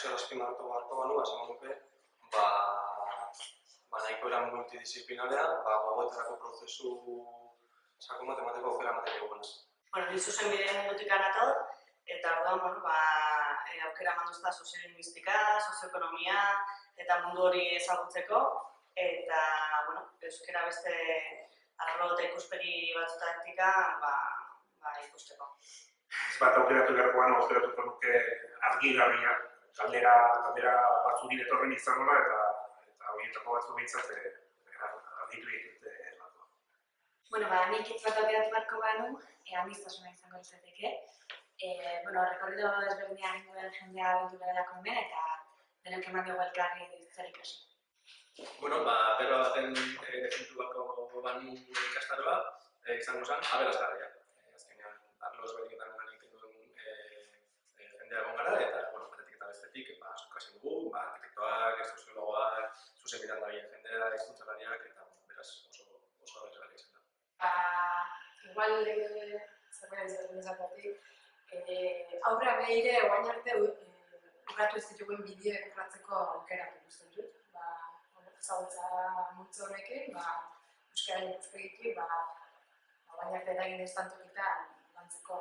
zer azpimarratu beharko banu, esango nuke, nahiko eran multidisciplinarea, gogoetarako prozesu sakon bat emateko aukera ematen duguna. Ni zuzenbideen mundutik nator, eta orduan, aukera eman duzta soziolinguistika, sozioekonomia eta mundu hori ezagutzeko, eta euskera beste arlo eta ikuspegi batzutatik ikusteko. Ez bat aukeratu beharkoan, aukeratuko nuke argigarria, galdera batzukin etorren izango da, eta horietako batzuk behintzat argitu ditut latua. Nik hitz bat aukeratu beharko banu, aniztasuna izango izateke. Rekorrido ezberdinak egin duen jendea bildu garelako hemen, eta denok eman diogu elkarri zer ikasi. Bero baten definitu beharko banu ikastaroa, izango zen aberasgarria. Azkenean, arlo ezberdinetan lan egiten duen jendea egon gara, eta batetik eta bestetik asko hasi dugu, arkitektoak, soziologoak, zuzenbidean dabilen jendea, hizkuntzalariak, eta beraz oso aberasgarria izan da. Igual, zerbait ezberdin ezatetik, aurra behire oain arte urratu ez ditugun bideoek urratzeko aukerak ikusten dut. Ezagutza multzo horrekin, euskara ikuspegitik, oain arte eragin ez tantokitan lantzeko